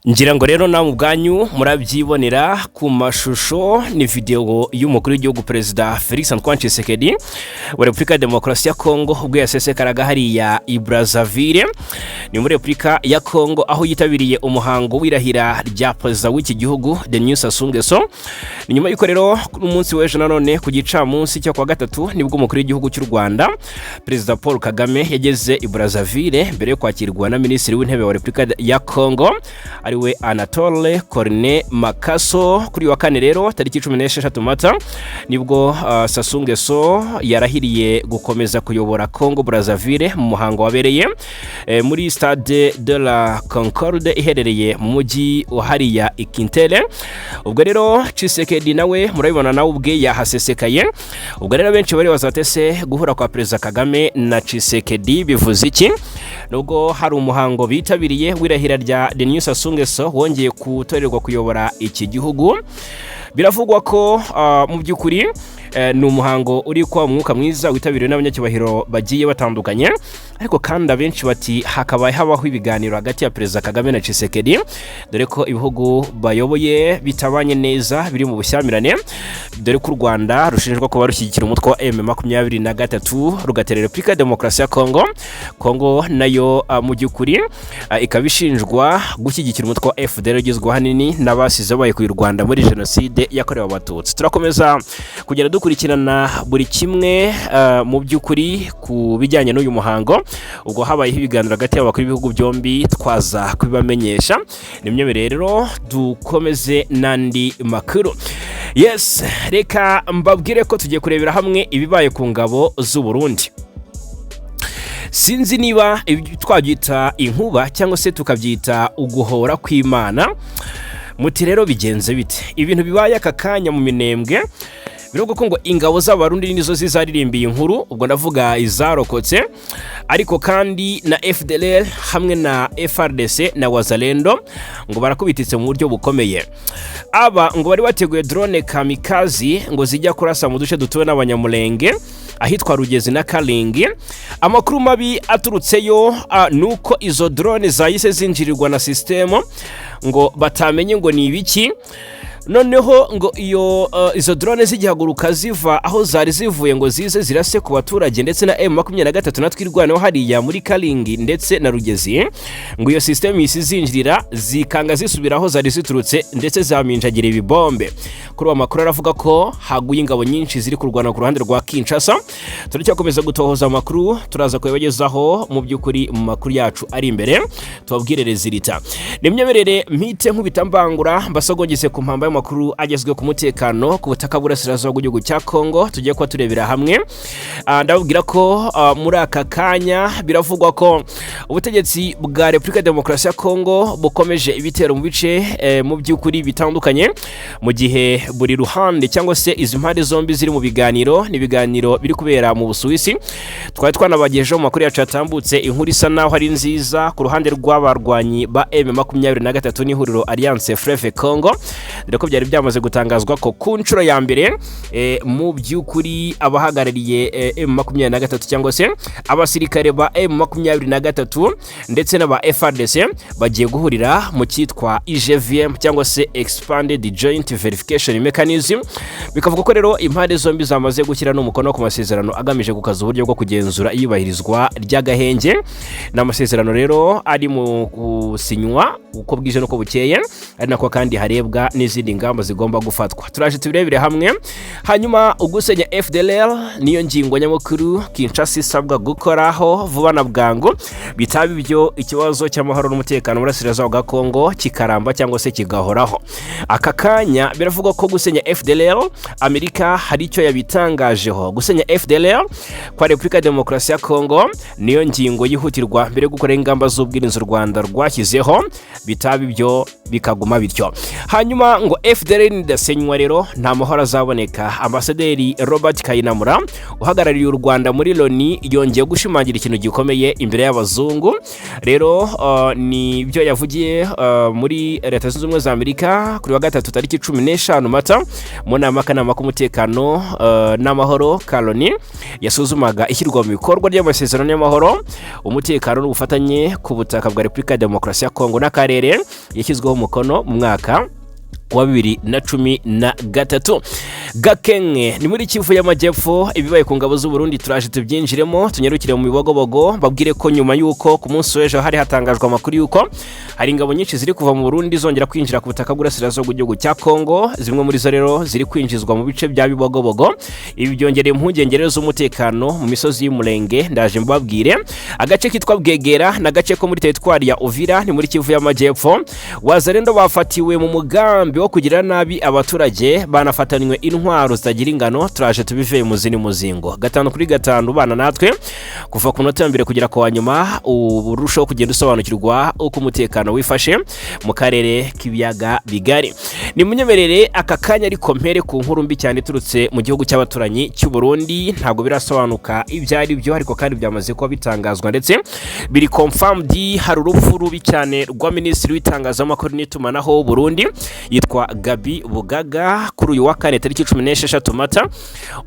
ngira ngo rero namwe ubwanyu murabyibonera ku mashusho ni video y'umukuru w'igihugu Perezida Felix Antoine Tshisekedi wa Repubulika ya Demokarasi ya Kongo ubwo yasesekaraga hariya i Brazaville ni muri Repubulika ya Kongo aho yitabiriye umuhango w'irahira rya perezida w'iki gihugu Denis Sassou Nguesso. Ni nyuma y'uko rero umunsi w'ejo nanone ku gicamunsi cyo kwa gatatu nibwo umukuru w'igihugu cy'u Rwanda Perezida Paul Kagame yageze i Brazaville mbere yo kwakirwa na Minisitiri w'Intebe wa Repubulika ya Kongo ariwe Anatole Corne Makaso. Kuri wa kane rero tariki 16 Mata nibwo Sassou Nguesso yarahiriye gukomeza kuyobora Kongo Brazaville mu muhango wabereye muri Stade de la Concorde iherereye mu mujyi hariya Ikintele. Ubwo rero Tshisekedi nawe murabibona nawe ubwe yahasesekaye. Ubwo rero benshi bari bazatese guhura kwa Perezida Kagame na Tshisekedi bivuze iki? Nubwo hari umuhango bitabiriye w'irahira rya Denis Sassou Nguesso wongeye kutorerwa kuyobora iki gihugu. Biravugwa ko mu by'ukuri ni umuhango uri kwa umwuka mwiza witabiriwe n'abanyacyubahiro bagiye batandukanye, ariko kandi abenshi bati hakabaye habaho ibiganiro hagati ya Perezida Kagame na Tshisekedi dore ko ibihugu bayoboye bitabanye neza biri mu bushyamirane, dore ko u Rwanda rushinjwa kuba rushyigikira umutwe wa M23 rugaterera Repubulika ya Demokarasi ya Kongo nayo mu by'ukuri ikabishinjwa gushyigikira umutwe wa FDL ugizwe hanini n'abasize baye ku Rwanda muri jenoside yakorewe abatutsi. Turakomeza kugera dukurikirana buri kimwe mu by'ukuri ku bijyanye n'uyu muhango ubwo habaye ibiganiro hagati y'abakuru b'ibihugu byombi twaza kubibamenyesha. Nimwe rero dukomeze nandi makuru. Yes, reka mbabwire ko tugiye kurebera hamwe ibibaye ku ngabo z'u Burundi. Sinzi niba twabyita inkuba cyangwa se tukabyita uguhora kw'Imana. Muti rero bigenze bite? Ibintu bibaye akakanya mu Minembwe bivuga ko ngo ingabo z'abarundi nizo zizaririmbiye inkuru, ubwo ndavuga izarokotse, ariko kandi na FDLR hamwe na FRDC na Wazalendo ngo barakubititse mu buryo bukomeye. Aba ngo bari bateguye drone kamikazi ngo zijya kurasa mu duce dutuwe n'abanyamulenge ahitwa Rugezi na Kalingi. Amakuru mabi aturutseyo nuko izo drone zahise zinjirirwa na system ngo batamenye ngo ni ibiki. Noneho ngo izo drone zigihaguruka ziva aho zari zivuye ngo zize zirase ku baturage ndetse na M23 natwirwanaho hariya muri Kalingi ndetse na Rugezi, ngo iyo system yisizinjirira zikanga zisubiraho zari ziturutse ndetse zaminjagira ibibombe. Kuri amakuru aravuga ko haguye ingabo nyinshi ziri kurwana ku ruhande rwa Kinshasa. Turacyakomeza gutohoza amakuru, turaza kuyabagezaho mu by'ukuri mu makuru yacu ari imbere tubabwirere zirita. Nimyemerere mpite nkubitambangura mbasogongese ku mpamba y'amakuru agezwe ku mutekano ku butaka burasirazuba bw'igihugu cya Kongo. Tugiye kwa turebera hamwe. Ndababwira ko muri aka kanya biravugwa ko ubutegetsi bwa Repubulika ya Demokarasi ya Kongo bukomeje ibitero mu bice mu by'ukuri bitandukanye, mu gihe buri ruhande cyangwa se izi mpande zombi ziri mu biganiro n'ibiganiro biri kubera mu Busuwisi. Twari twanabagejeje mu makuru yacu yatambutse inkuru isa naho ari nziza ku ruhande rw'abarwanyi ba M23 n'ihuriro Alliance Fleuve Congo, dore ko byari byamaze gutangazwa ko ku nshuro ya mbere mu by'ukuri abahagarariye M23 cyangwa se abasirikare ba M23 ndetse n'aba FRDC bagiye guhurira mu cyitwa IGVM cyangwa se Expanded Joint Verification Mechanism. Bikavuga ko rero impande zombi zamaze gushyira n'umukono ku masezerano agamije gukaza uburyo bwo kugenzura iyubahirizwa ry'agahenge. N'amasezerano rero ari mu gusinywa uko bwije nuko bukeye, ari nako kandi harebwa n'izindi ngamba zigomba gufatwa. Turaje tubirebire hamwe. Hanyuma ugusenya FDLR niyo ngingo nyamukuru Kinshasa isabwa gukoraho vuba na bwangu, bitaba ibyo ikibazo cy'amahoro n'umutekano burasirazuba bwa Kongo kikaramba cyangwa se kigahoraho. Aka kanya biravuga ko gusenya FDLR Amerika hari icyo yabitangajeho. Gusenya FDLR kwa Repubulika ya Demokarasi ya Kongo niyo ngingo yihutirwa mbere yo gukora ingamba z'ubwirinzi u Rwanda rwashyizeho, bitaba ibyo bikaguma bityo. Hanyuma ngo FDLR nidasenywa rero nta mahoro azaboneka. Ambasaderi Robert Kayinamura uhagarariye u Rwanda muri Loni yongeye gushimangira ikintu gikomeye imbere y'abazungu. Rero ni byo yavugiye muri Leta Zunze Ubumwe za Amerika kuri wa gatatu tariki 15 Mata mu nama y'akanama k'umutekano n'amahoro Kaloni yasuzumaga ishyirwa mu bikorwa ry'amasezerano y'amahoro, umutekano n'ubufatanye ku butaka bwa Repubulika ya Demokarasi ya Kongo n'akarere Karere yashyizweho umukono mu mwaka wa 2013. Gakenge ni muri Kivu y'Amajyepfo, ibibaye ku ngabo z'u Burundi turaje tubyinjiremo, tunyarukire mu bibogobogo, babwire ko nyuma y'uko ku munsi w'ejo hari hatangajwe amakuru y'uko hari ingabo nyinshi ziri kuva mu Burundi zongera kwinjira ku butaka bw'urasirazuba bw'igihugu cya Kongo. Zimwe muri zo rero ziri kwinjizwa mu bice bya bibogobogo. Ibi byongereye impungenge z'umutekano mu misozi y'Umurenge. Ndaje mbabwire agace kitwa Bwegera na gace ko muri teritwari ya Uvira ni muri Kivu y'Amajyepfo. Wazarendo bafatiwe mu mugambi wo kugira nabi abaturage, banafatanywe intwaro zitagira ingano. Turaje tubive mu zini muzingo 5 bana natwe kuva ku nota mbere kugira ko wanyuma urushaho kugenda usobanukirwa uko umutekano wifashe mu karere k'ibiyaga bigari. Ni munyemerere aka kanya ariko mpere ku nkuru mbi cyane turutse mu gihugu cy'abaturanyi cy'u Burundi. Ntago birasobanuka ibyari byo, ariko kandi byamaze kuba bitangazwa ndetse biri confirmed. Hari urupfu rubi cyane rwa minisitiri w'itangazamakuru n'itumanaho Burundi yitwa Gabi Bugaga kuri uyu wa kane tariki 16 Mata.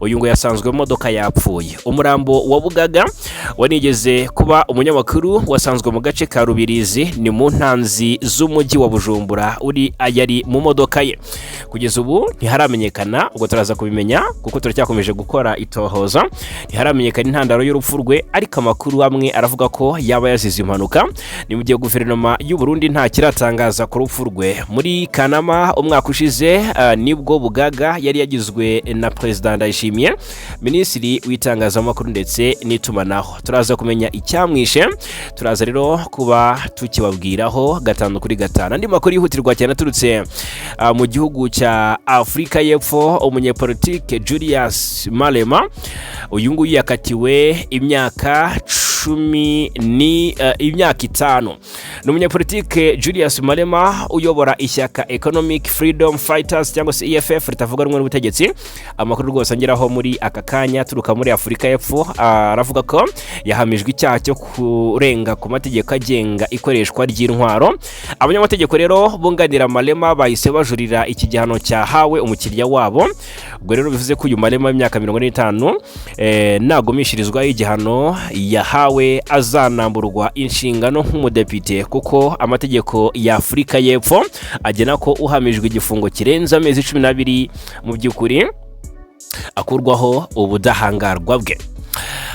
Uyu ngo yasanzwe mu modoka yapfuye. Umurambo wa Bugaga wanigeze kuba umunyamakuru wasanzwe mu gace ka Rubirizi ni mu ntanzi z'umujyi wa Bujumbura uri ayari mu modoka ye. Kugeza ubu ntiharamenyekana, ubwo turaza kubimenya kuko turacyakomeje gukora itohoza. Ntiharamenyekana intandaro y'urupfu rwe, ariko amakuru amwe aravuga ko yaba yazize impanuka. Ni mu gihe guverinoma y'u Burundi nta kiratangaza ku rupfu rwe. Muri Kanama umwaka ushize nibwo Bugaga yari yagizwe na President Ndayishimiye minisitiri w'itangazamakuru ndetse n'itumanaho. Turaza kumenya icyamwishe, turaza rero kuba tukibabwiraho 5 andi makuru yihutirwa cyane turutse mu gihugu cya Afrika y'Epfo. Umunyepolitike Julius Malema uyu nguyu yakatiwe imyaka 5. Ni umunyepolitike Julius Malema uyobora ishyaka Economic Freedom Fighters cyangwa se EFF ritavuga rumwe n'ubutegetsi. Amakuru rwose angeraho muri aka kanya turuka muri Afrika y'Epfo, aravuga ko yahamijwe icyaha cyo kurenga ku mategeko agenga ikoreshwa ry'intwaro. Abanyamategeko rero bunganira Malema bahise bajurira iki gihano cyahawe umukiriya wabo. Ubwo rero bivuze ko uyu Malema y'imyaka 55 nagumishirizwa igihano yahawe azanamburwa inshingano nk'umudepite, kuko amategeko ya Afrika y'Epfo agena ko uhamijwe igifungo kirenza amezi 12 mu by'ukuri akurwaho ubudahangarwa bwe.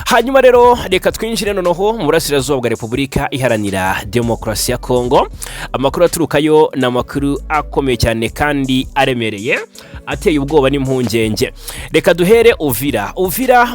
Hanyuma rero reka twinjire noneho mu burasirazuba bwa Repubulika Iharanira Demokarasi ya Kongo. Amakuru aturukayo na makuru akomeye cyane kandi aremereye ateye ubwoba n'impungenge. Reka duhere Uvira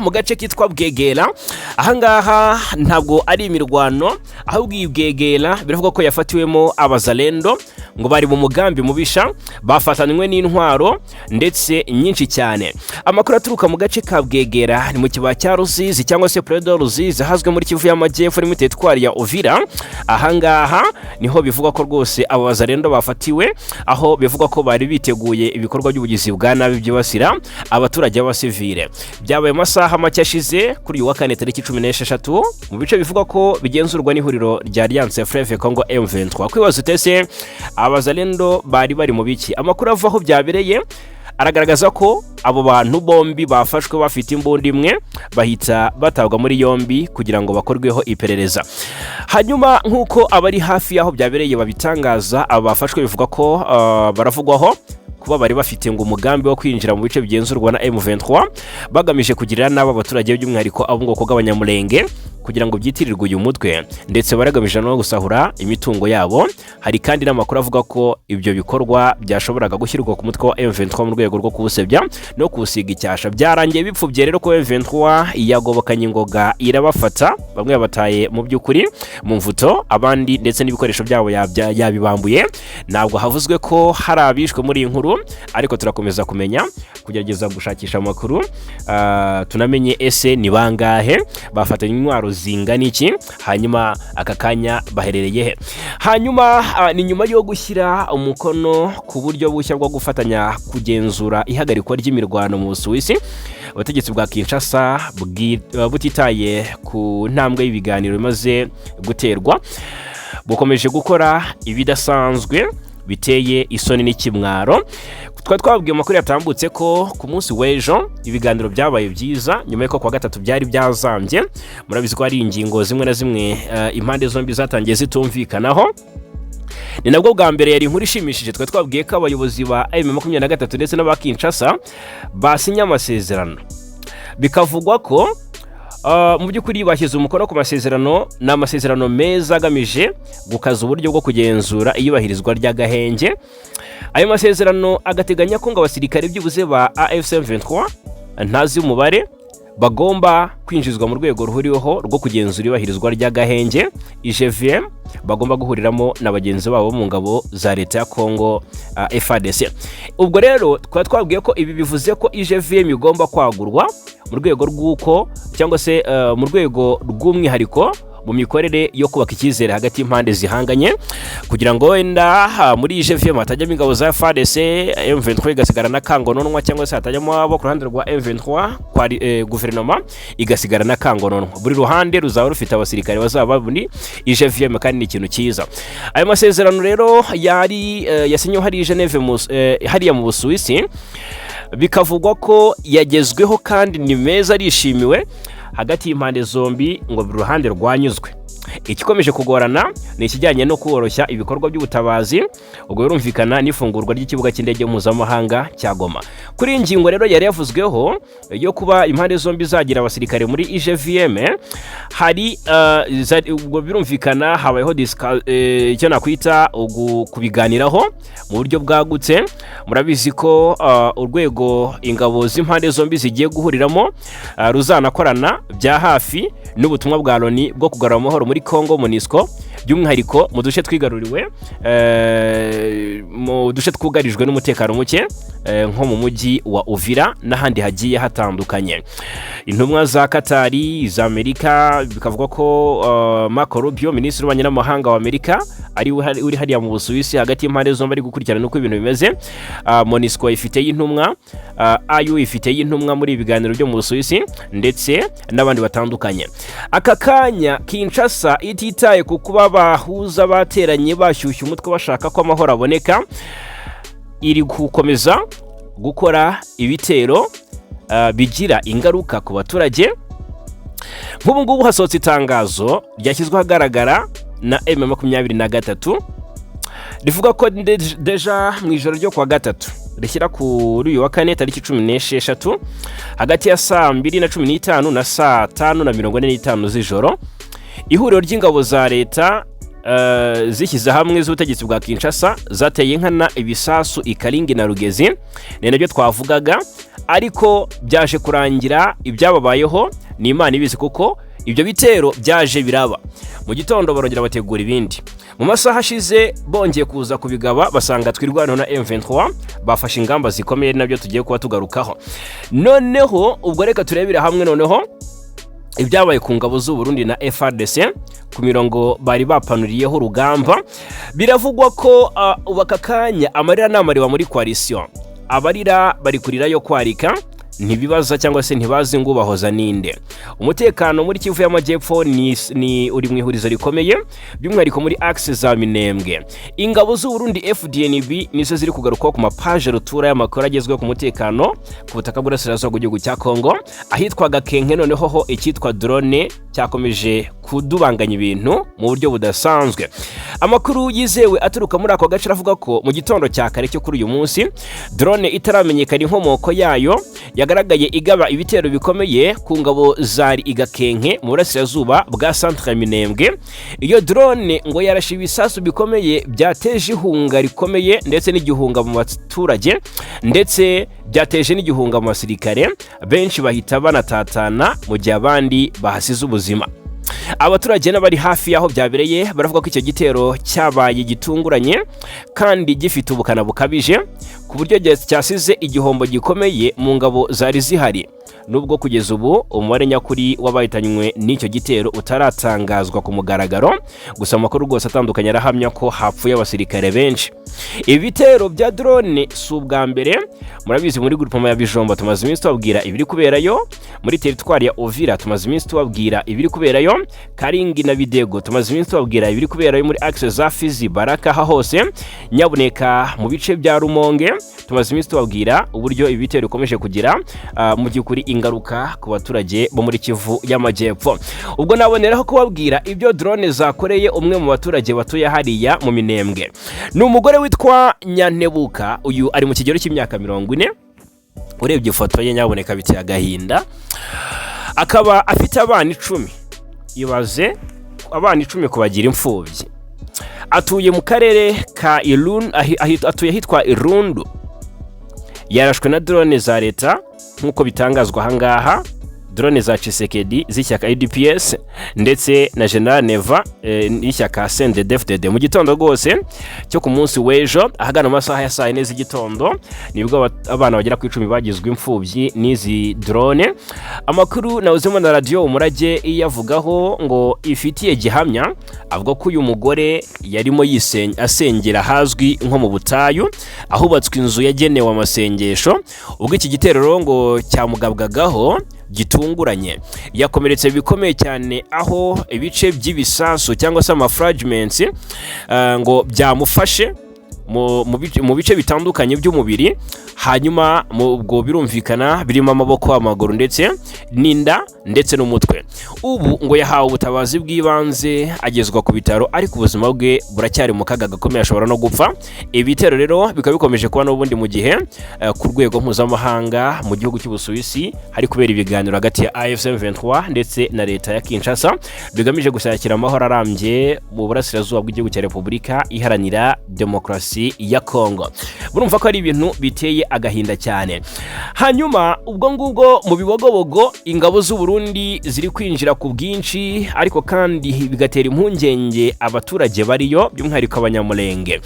mu gace kitwa Bwegera. Ahangaha ntabwo ari imirwano, ahubwo Bwegera biravuga ko yafatiwemo abazalendo ngo bari mu mugambi mubisha, bafatanywe n'intwaro ndetse nyinshi cyane. Amakuru aturuka mu gace ka Bwegera ni mu kibaya cya Rusizi cyangwa se Predo Rusizi hazwe muri Kivu y'Amajyepfo ni mu teritwari ya Uvira. Ahangaha niho bivuga ko rwose abo bazalendo bafatiwe, aho bivuga ko bari biteguye ibikorwa by'ubugizi bwa nabi byibasira abaturage b'abasivile. Byabaye amasaha make ashize kuri uyu wa kane tariki 16 mu bice bivuga ko bigenzurwa n'ihuriro rya Alliance Fleuve Congo M23. Kwibaza utese abazalendo bari mu biki? Amakuru avaho byabereye aragaragaza ko abo bantu bombi bafashwe bafite imbunda imwe, bahita batabwa muri yombi kugira ngo bakorweho iperereza. Hanyuma nkuko abari hafi yaho byabereye babitangaza, aba bafashwe bivuga ko baravugwaho kuba bari bafite ngo umugambi wo kwinjira mu bice bigenzurwa na M23 bagamije kugirira nabo abaturage by'umwihariko abo ngo k'abanyamulenge kugira ngo byitirirwe uyu mutwe, ndetse baragamije no gusahura imitungo yabo. Hari kandi n'amakuru avuga ko ibyo bikorwa byashoboraga gushyirwa ku mutwe wa M23 mu rwego rwo kuwusebya no kuwusiga icyasha. Byarangiye bipfubye rero ko M23 yagobokanye ingoga irabafata, bamwe bataye mu by'ukuri mu mvuto, abandi ndetse n'ibikoresho byabo yabibambuye. Ntabwo havuzwe ko hari abishwe muri inkuru, ariko turakomeza kumenya, kugerageza gushakisha amakuru tunamenye ese ni bangahe bafatanye intwaro zingana iki, hanyuma aka kanya baherereye he. Hanyuma ni nyuma yo gushyira umukono ku buryo bushya bwo gufatanya kugenzura ihagarikwa ry'imirwano mu Busuwisi, ubutegetsi bwa Kinshasa butitaye ku ntambwe y'ibiganiro bimaze guterwa bukomeje gukora ibidasanzwe biteye isoni n'ikimwaro. Twabwiye amakuru yatambutse ko ku munsi w'ejo ibiganiro byabaye byiza, nyuma y'uko kwa gatatu byari byazambye. Murabizi ko hari ingingo zimwe na zimwe impande zombi zatangiye zitumvikanaho. ni nabwo bwa mbere yari inkuru ishimishije twe twabwiye ko abayobozi ba M23 ndetse n'aba Kinshasa basinye amasezerano, bikavugwa ko mu by'ukuri bashyize umukono ku masezerano, n'amasezerano meza agamije gukaza uburyo bwo kugenzura iyubahirizwa ry'agahenge. Ayo masezerano agateganya ko ngo abasirikare byibuze ba AFC M23 ntazi umubare bagomba kwinjizwa mu rwego ruhuriweho rwo kugenzura ibahirizwa ry'agahenge IGVM, bagomba guhuriramo na bagenzi babo mu ngabo za leta ya Kongo FARDC. Ubwo rero twabwiye ko ibi bivuze ko IGVM igomba kwagurwa mu rwego rw'uko cyangwa se mu rwego rw'umwihariko mu mikorere yo kubaka icyizere hagati y'impande zihanganye, kugira ngo wenda muri IGVM hatajyamo ingabo za FARDC, M23 igasigara na kangononwa, cyangwa se hatajyamo abo ku ruhande rwa M23 kwa guverinoma igasigara na kangononwa. Buri ruhande ruzaba rufite abasirikare bazaba muri IGVM kandi ni ikintu cyiza. Ayo masezerano rero yari yasinyeho hari Geneve hariya mu Busuwisi, bikavugwa ko yagezweho kandi ni meza arishimiwe hagati y'impande zombi ngo buri ruhande rwanyuzwe. Ikikomeje kugorana ni ikijyanye no koroshya ibikorwa by'ubutabazi, ubwo birumvikana n'ifungurwa ry'ikibuga cy'indege mpuzamahanga cya Goma. Kuri ingingo rero yari yavuzweho yo kuba impande zombi zagira abasirikare muri IGVM, hari ubwo birumvikana habayeho icyo nakwita kubiganiraho mu buryo bwagutse. Murabizi ko urwego ingabo z'impande zombi zigiye guhuriramo ruzanakorana bya hafi n'ubutumwa bwa Loni bwo kugarura amahoro muri Kongo MONUSCO, by'umwihariko mu duce twigaruriwe mu duce twugarijwe n'umutekano muke nko mu mujyi wa Uvira n'ahandi hagiye hatandukanye. Intumwa za Katari, za Amerika, bikavuga ko Marco Rubio, minisitiri w'ububanyi n'amahanga wa Amerika, ari uri hariya mu Busuwisi hagati y'impande zombi ari gukurikirana uko ibintu bimeze. MONUSCO ifite y'intumwa, AU ifite y'intumwa muri ibiganiro byo mu Busuwisi ndetse n'abandi batandukanye. Aka kanya Kinshasa ititaye ku kuba bahuza bateranye bashyushye umutwe bashaka ko amahoro aboneka, iri gukomeza gukora ibitero bigira ingaruka ku baturage. Nk'ubu ngubu hasohotse itangazo ryashyizwe ahagaragara na M23 rivuga ko deja mu ijoro ryo kwa gatatu rishyira kuri uyu wa kane tariki 16 hagati ya saa 2:15 na saa 5:45 z'ijoro, ihuriro ry'ingabo za leta zishyize hamwe z'ubutegetsi bwa Kinshasa zateye nkana ibisasu ikaringi na Rugezi. Ni nabyo twavugaga, ariko byaje kurangira ibyababayeho ni Imana ibizi, kuko ibyo bitero byaje biraba mu gitondo barongera bategura ibindi. Mu masaha ashize bongeye kuza kubigaba basanga twirwanaho na M23, bafashe ingamba zikomeye nabyo tugiye kuba tugarukaho. Noneho ubwo reka turebera hamwe noneho ibyabaye ku ngabo z'u Burundi na FARDC ku mirongo bari bapanuriyeho urugamba. Biravugwa ko ubaka kanya amarira n'amariba muri coalition, abarira bari kurira yo kwarika, ntibibaza cyangwa se ntibazi ngo bahoza ninde. Umutekano muri Kivu y'Amajyepfo ni uri mu ihurizo rikomeye, by'umwihariko muri axe za Minembwe. Ingabo z'u Burundi FDNB nizo ziri kugaruka ku mapaje rutura y'amakuru agezweho ku mutekano ku butaka bw'Urasirazuba bw'igihugu cya Kongo, ahitwa Gakenke. Noneho ho icyitwa Drone cyakomeje kudubanganya ibintu mu buryo budasanzwe. Amakuru yizewe aturuka muri ako gace avuga ko mu gitondo cya kare cyo kuri uyu munsi, drone itaramenyekana inkomoko yayo yagaragaye igaba ibitero bikomeye ku ngabo zari Igakenke mu Burasirazuba bwa Centre Minembwe. Iyo drone ngo yarashe ibisasu bikomeye byateje ihunga rikomeye ndetse n'igihunga mu baturage, ndetse byateje n'igihunga mu basirikare benshi bahita banatatana mu gihe abandi bahasize ubuzima. Abaturage n'abari hafi yaho byabereye baravuga ko icyo gitero cyabaye gitunguranye kandi gifite ubukana bukabije ku buryo cyasize igihombo gikomeye mu ngabo zari zihari. Nubwo kugeza ubu umubare nyakuri w'abahitanywe n'icyo gitero utaratangazwa ku mugaragaro, gusa amakuru rwose atandukanye arahamya ko hapfuye abasirikare benshi. Ibitero bya drone si ubwa mbere, murabizi muri groupement ya Bijombo tumaze iminsi tubabwira ibiri kuberayo, muri territoire ya Uvira tumaze iminsi tubabwira ibiri kuberayo, Karingi na Bidego tumaze iminsi tubabwira ibiri kuberayo, muri axe za Fizi, Baraka hose, Nyabuneka mu bice bya Rumonge tumaze iminsi tubabwira uburyo ibitero bikomeje kugira mu byukuri kandi ingaruka ku baturage bo muri Kivu y'Amajyepfo. Ubwo naboneraho kubabwira ibyo drone zakoreye umwe mu baturage batuye hariya mu Minembwe. Ni umugore witwa Nyantebuka, uyu ari mu kigero cy'imyaka 40. Urebye ifoto ye nyaboneka biteye agahinda. Akaba afite abana 10. Ibaze abana 10 kubagira imfubyi. Atuye mu karere ka Irun, atuye hitwa Irundu. Yarashwe na drone za leta nkuko bitangazwa hangaha, drone za Tshisekedi z'ishyaka IDPS ndetse na General Neva y'ishyaka CNDD-FDD. Mu gitondo rwose cyo ku munsi w'ejo ahagana mu masaha ya saa 4 z'igitondo nibwo abana bagera ku 10 bagizwe imfubyi n'izi drone. Amakuru nawuzemo na radio Umurage yavugaho ngo ifitiye gihamya, avuga ko uyu mugore yarimo asengera hazwi nko mu butayu, ahubatswe inzu yagenewe amasengesho. Ubwo iki gitero ngo cyamugabwagaho gitunguranye, yakomeretse bikomeye cyane, aho ibice by'ibisasu cyangwa se amafragments ngo byamufashe mu bice bitandukanye by'umubiri. Hanyuma ubwo birumvikana birimo amaboko, amaguru ndetse n'inda ndetse n'umutwe. Ubu ngo yahawe ubutabazi bw'ibanze agezwa ku bitaro, ariko ubuzima bwe buracyari mu kaga gakomeye, ashobora no gupfa. Ibitero rero bikaba bikomeje kuba n'ubundi mu gihe ku rwego mpuzamahanga mu gihugu cy'Ubusuwisi hari kubera ibiganiro hagati ya AFC M23 ndetse na leta ya Kinshasa bigamije gushyigikira amahoro arambye mu burasirazuba bw'igihugu cya Repubulika Iharanira Demokarasi ya Kongo. Burumva ko ari ibintu biteye agahinda cyane. Hanyuma ubwo ngubwo mu bibogobogo ingabo z'u Burundi ziri kwinjira ku bwinshi, ariko kandi bigatera impungenge abaturage bariyo, by'umwihariko abanyamulenge.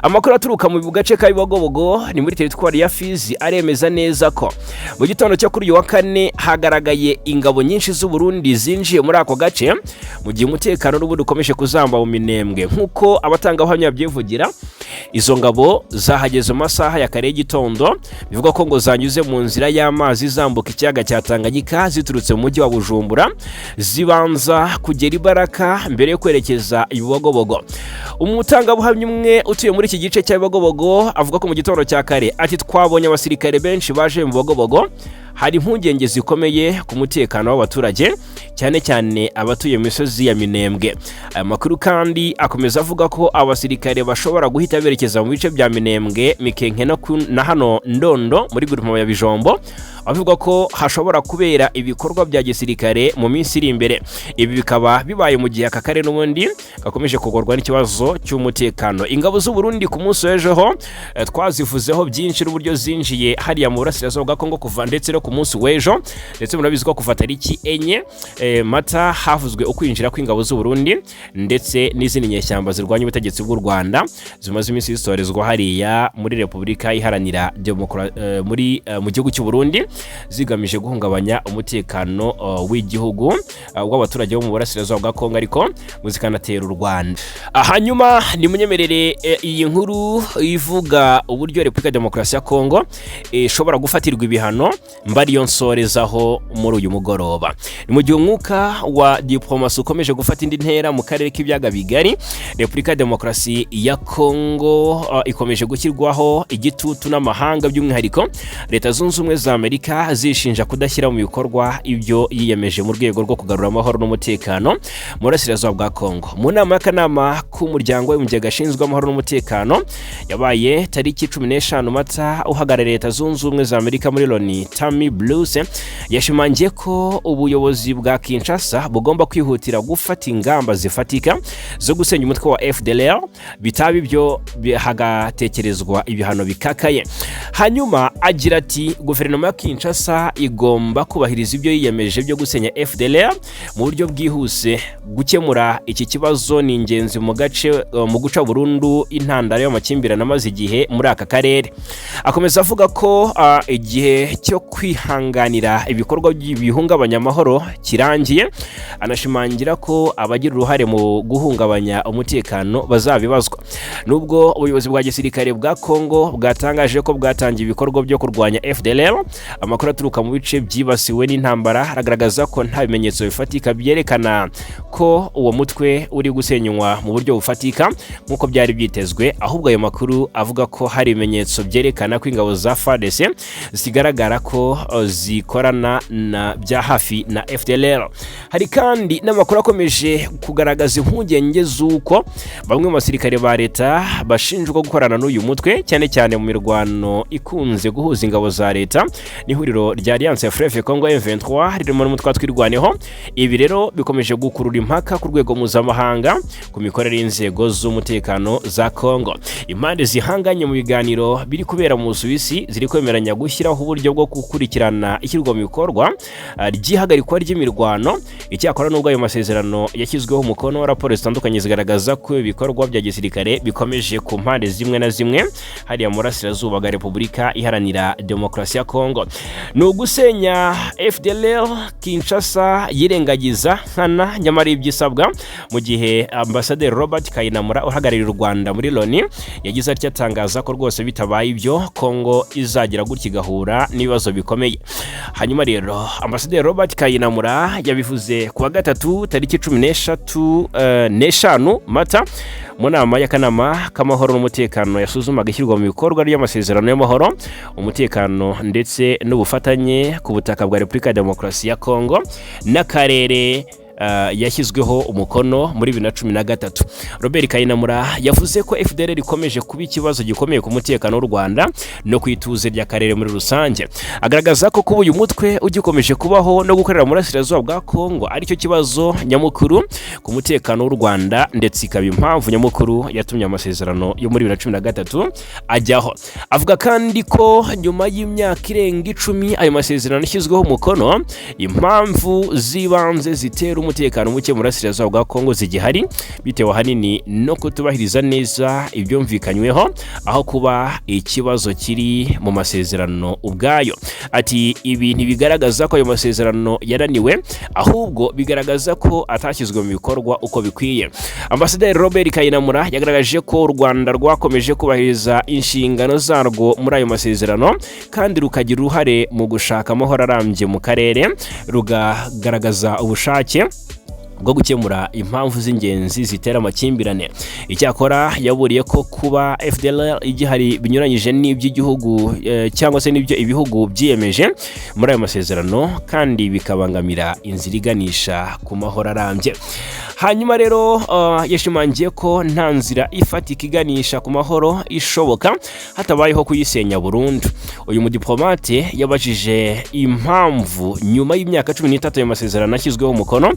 Amakuru aturuka mu gace ka Bibogobogo ni muri teritwari ya Fizi aremeza neza ko mu gitondo cyo kuri uyu wa 4 hagaragaye ingabo nyinshi z'u Burundi zinjiye muri ako gace, mu gihe umutekano n'ubundi ukomeje kuzamba mu Minembwe. Nkuko abatangabuhamya byivugira, izo ngabo zahageze mu masaha ya kare y'igitondo, bivuga ko ngo zanyuze mu nzira y'amazi zambuka ikiyaga cya Tanganyika ziturutse mu mujyi wa Bujumbura, zibanza kugera Ibaraka mbere yo kwerekeza Ibibogobogo. Umutangabuhamya umwe utuye muri iki gice cya Bibogobogo avuga ko mu gitondo cya kare ati twabonye abasirikare benshi baje mu Bibogobogo, hari impungenge zikomeye ku mutekano w'abaturage, cyane cyane abatuye mu misozi ya Minembwe. Aya makuru kandi akomeza avuga ko abasirikare bashobora guhita berekeza mu bice bya Minembwe, Mikenke na hano Ndondo muri groupement ya Bijombo, avuga ko hashobora kubera ibikorwa bya gisirikare mu minsi iri imbere. Ibi bikaba bibaye mu gihe aka karere n'ubundi gakomeje kugorwa n'ikibazo cy'umutekano. Ingabo z'u Burundi ku munsi w'ejo twazivuzeho byinshi n'uburyo zinjiye hariya mu burasirazuba bwa Kongo kuva ndetse no ku munsi w'ejo, ndetse murabizi ko kuva tariki 4 Mata havuzwe ukwinjira kw'ingabo z'u Burundi ndetse n'izindi nyeshyamba zirwanya ubutegetsi bw'u Rwanda zimaze iminsi zisorezwa hariya muri Repubulika Iharanira Demokarasi mu gihugu cy'u Burundi, zigamije guhungabanya umutekano w'igihugu w'abaturage bo mu burasirazuba bwa Kongo, ariko muzikanatera u Rwanda. Hanyuma ni munyemerere iyi nkuru ivuga uburyo Repubulika Demokarasi ya Kongo ishobora gufatirwa ibihano mbariyo nsorezaho muri uyu mugoroba. Ni mu gihe umwuka wa Dipolomasi ukomeje gufata indi ntera mu karere k'ibiyaga bigari, Repubulika Demokarasi ya Kongo ikomeje gushyirwaho igitutu n'amahanga, by'umwihariko Leta Zunze Ubumwe za Amerika zishinja kudashyira mu bikorwa ibyo yiyemeje mu rwego rwo kugarura amahoro n'umutekano mu burasirazuba bwa Kongo. Mu nama y'akanama k'umuryango w'umujyi gashinzwe amahoro n'umutekano yabaye tariki 15 Mata, uhagarariye Leta Zunze Ubumwe za Amerika muri Loni Tammy Bruce yashimangiye ko ubuyobozi bwa Kinshasa bugomba kwihutira gufata ingamba zifatika zo gusenya umutwe wa FDLR, bitaba ibyo hagatekerezwa ibihano bikakaye. Hanyuma agira ati guverinoma ya Kinshasa igomba kubahiriza ibyo yiyemeje byo gusenya FDLR mu buryo bwihuse. Gukemura iki kibazo ni ingenzi mu guca burundu intandaro y'amakimbirane amaze igihe muri aka karere. Akomeza avuga ko igihe cyo kwihanganira ibikorwa bihungabanya amahoro kirangiye, anashimangira ko abagira uruhare mu guhungabanya umutekano bazabibazwa. Nubwo ubuyobozi bwa gisirikare bwa Kongo bwatangaje ko bwatangiye ibikorwa byo kurwanya FDLR, amakuru aturuka mu bice byibasiwe n'intambara aragaragaza ko nta bimenyetso bifatika byerekana ko ko uwo mutwe uri gusenywa mu buryo bufatika nk'uko byari byitezwe, ahubwo ayo makuru avuga ko hari ibimenyetso byerekana ko ingabo za FARDC zigaragara ko zikorana na bya hafi na FDLR. Hari kandi n'amakuru akomeje kugaragaza impungenge z'uko bamwe mu basirikare ba leta bashinjwa gukorana n'uyu mutwe, cyane cyane mu mirwano ikunze guhuza ingabo za leta n'ihuriro rya Alliance Fleuve Congo M23 ririmo n'umutwe twirwaneho. Ibi rero bikomeje gukurura impaka ku rwego mpuzamahanga ku mikorere y'inzego z'umutekano za Congo. Impande zihanganye mu biganiro biri kubera mu Busuwisi ziri kwemeranya gushyiraho uburyo bwo gukurikirana ishyirwa mu bikorwa ry'ihagarikwa ry'imirwano. Icyakora nubwo ayo masezerano yashyizweho umukono, raporo zitandukanye zigaragaza ko ibikorwa bya gisirikare bikomeje ku mpande zimwe na zimwe hariya mu burasirazuba bwa Repubulika Iharanira Demokarasi ya Congo. Ni ugusenya FDLR, Kinshasa yirengagiza nkana nyamara ibyisabwa, mu gihe Ambasaderi Robert Kayinamura uhagarariye u Rwanda muri Loni yagize ati atangaza ko rwose bitabaye ibyo Congo izagira gutya igahura n'ibibazo bikomeye. Hanyuma rero Ambasaderi Robert Kayinamura yabivuze kuwa gatatu tariki 15 Mata mu nama y'akanama k'amahoro n'umutekano yasuzumaga ishyirwa mu bikorwa ry'amasezerano y'amahoro, umutekano ndetse n'ubufatanye ku butaka bwa Repubulika ya Demokarasi ya Congo n'akarere yashyizweho umukono muri 2013. Robert Kayinamura yavuze ko FDLR ikomeje kuba ikibazo gikomeye ku mutekano w'u Rwanda no kwituze rya Karere muri rusange. Agaragaza ko kuba uyu mutwe ugikomeje kubaho no gukorera mu burasirazuba bwa Congo ari cyo kibazo nyamukuru ku mutekano w'u Rwanda, ndetse ikaba impamvu nyamukuru yatumye amasezerano yo muri 2013 ajyaho. Avuga kandi ko nyuma y'imyaka irenga 10 ayo masezerano yashyizweho umukono, impamvu zibanze zitera umutekano muke mu burasirazuba bwa Congo zigihari, bitewe hanini no kutubahiriza neza ibyumvikanyweho aho kuba ikibazo kiri mu masezerano ubwayo. Ati ibi ntibigaragaza ko ayo masezerano yananiwe, ahubwo bigaragaza ko atashyizwe mu bikorwa uko bikwiye. Ambasaderi Robert Kayinamura yagaragaje ko u Rwanda rwakomeje kubahiriza inshingano zarwo muri ayo masezerano kandi rukagira uruhare mu gushaka amahoro arambye mu karere, rugagaragaza ubushake bwo gukemura impamvu z'ingenzi zitera amakimbirane. Icyakora yaburiye ko kuba FDLR igihari binyuranyije n'iby'igihugu cyangwa se n'ibyo ibihugu byiyemeje muri ayo masezerano kandi bikabangamira inzira iganisha ku mahoro arambye. Hanyuma rero yashimangiye ko nta nzira ifatika iganisha ku mahoro ishoboka hatabayeho kuyisenya burundu. Uyu mudiplomate yabajije impamvu nyuma y'imyaka 13 ayo masezerano ashyizweho umukono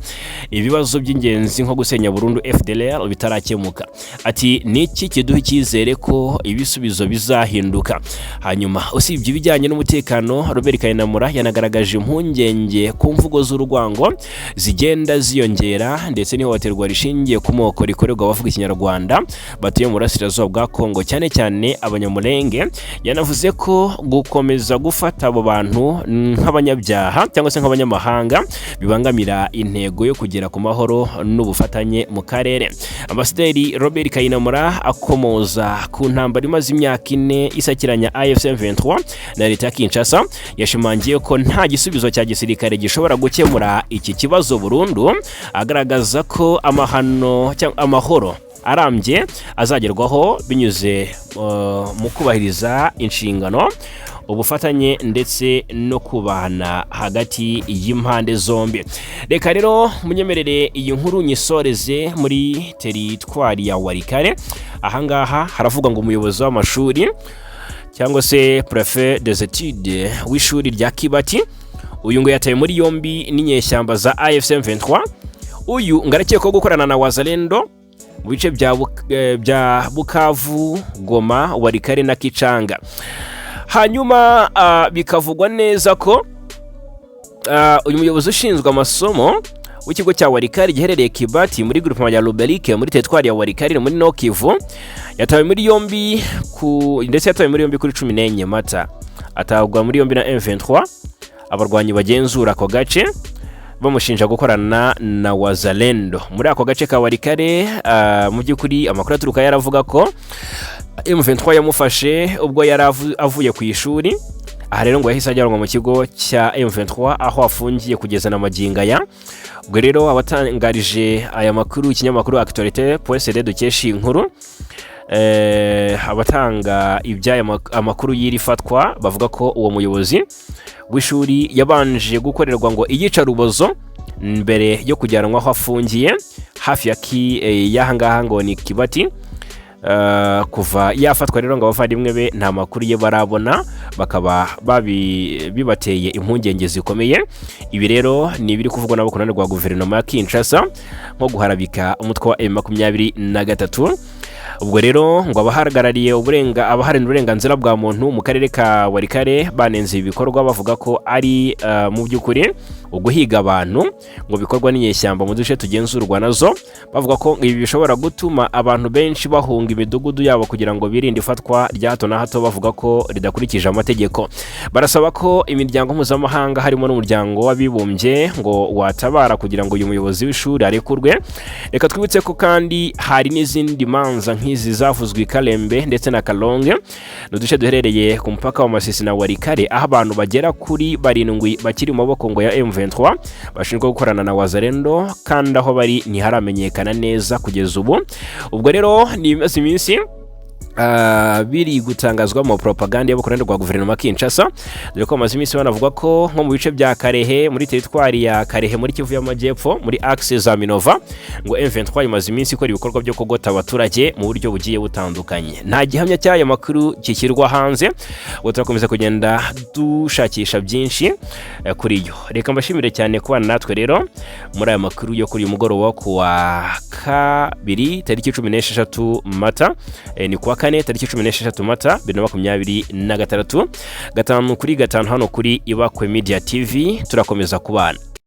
ibibazo by'ingenzi nko gusenya burundu FDLR bitarakemuka. Ati niki kiduha icyizere ko ibisubizo bizahinduka. Hanyuma usibye ibijyanye n'umutekano, Robert Kayinamura yanagaragaje impungenge ku mvugo z'urwango zigenda ziyongera ndetse n'ihohoterwa rishingiye ku moko rikorerwa abavuga ikinyarwanda batuye mu burasirazuba bwa Congo, cyane cyane abanyamulenge. Yanavuze ko gukomeza gufata abo bantu nk'abanyabyaha cyangwa se nk'abanyamahanga bibangamira intego yo kugera ku mahoro n'ubufatanye mu karere. Ambasaderi Robert Kayinamura akomoza ku ntambara imaze imyaka 4 isakiranya AFC M23 na leta ya Kinshasa, yashimangiye ko nta gisubizo cya gisirikare gishobora gukemura iki kibazo burundu, agaragaza ko amahoro arambye azagerwaho binyuze mu kubahiriza inshingano, ubufatanye ndetse no kubana hagati y'impande zombi. Reka rero munyemerere iyi nkuru nyisoreze muri teritwari ya Warikare. Ahangaha haravuga ngo umuyobozi w'amashuri cyangwa se préfet des études w'ishuri rya Kibati, uyu ngo yataye muri yombi n'inyeshyamba za AFC M23. Uyu ngarakekwaho gukorana na Wazalendo mu bice bya Bukavu, Goma, Warikare na Kichanga. Hanyuma bikavugwa neza ko uyu muyobozi ushinzwe amasomo w'ikigo cya Warikare giherereye Kibati muri groupement ya Luberike muri teritwari ya Warikare muri Nokivu yatawe muri yombi ndetse yatawe muri yombi kuri 14 Mata. Atagwa muri yombi na M23, abarwanyi bagenzura ako gace bamushinja gukorana na Wazalendo muri ako gace ka Warikare. Mu by'ukuri amakuru aturuka yaravuga ko M23 yamufashe ubwo yari avuye ku ishuri aha rero ngo yahise ajyanwa mu kigo cya M23 aho afungiye kugeza na magingo aya. Ubwo rero abatangarije aya makuru ikinyamakuru Actualité.cd dukesha inkuru abatanga iby'aya amakuru y'iri fatwa bavuga ko uwo muyobozi w'ishuri yabanje gukorerwa ngo iyicarubozo mbere yo kujyanwa aho afungiye hafi y'ahangaha ngo ni Kibati. Kuva yafatwa rero ngo abavandimwe be nta makuru ye barabona, bakaba bibateye impungenge zikomeye. Ibi rero ni biri kuvugwa nabo kunane rwa guverinoma ya Kinshasa nko guharabika umutwe wa M23. Ubwo rero ngo abahagarariye abaharanira uburenganzira bwa muntu mu karere ka Warikare banenze ibikorwa bavuga ko ari mu by'ukuri uguhiga abantu ngo bikorwa n'inyeshyamba mu duce tugenzurwa nazo, bavuga ko ibi bishobora gutuma abantu benshi bahunga imidugudu yabo kugira ngo birinde ifatwa rya hato na hato, bavuga ko ridakurikije amategeko. Barasaba ko imiryango mpuzamahanga harimo n'umuryango w'abibumbye ngo watabara kugira ngo uyu muyobozi w'ishuri arekurwe. Reka twibutse ko kandi hari n'izindi manza nk'izi zavuzwe Kalembe ndetse na Kalonge, n'uduce duherereye ku mupaka wa Masisi na Warikare, aho abantu bagera kuri 7 bakiri mu maboko ngo ya M23 bashinzwe gukorana na Wazalendo, kandi aho bari ntiharamenyekana neza kugeza ubu. Ubwo rero ni iminsi biri gutangazwa mu propaganda y'abakorana rwa guverinoma Kinshasa, dore ko amaze iminsi banavuga ko nko mu bice bya Karehe muri teritwari ya Karehe muri Kivu y'Amajyepfo muri axe za Minova ngo M23 imaze iminsi ikora ibikorwa byo kugota abaturage mu buryo bugiye butandukanye. Nta gihamya cy'aya makuru kikirwa hanze, ngo turakomeza kugenda dushakisha byinshi kuri yo. Reka mbashimire cyane kubana natwe rero muri aya makuru yo kuri uyu mugoroba ku wa kabiri tariki 16 Mata, ni kuwa kane tariki 16 Mata 2026, 5 kuri 5 hano kuri Ibakwe Media TV. Turakomeza kubana.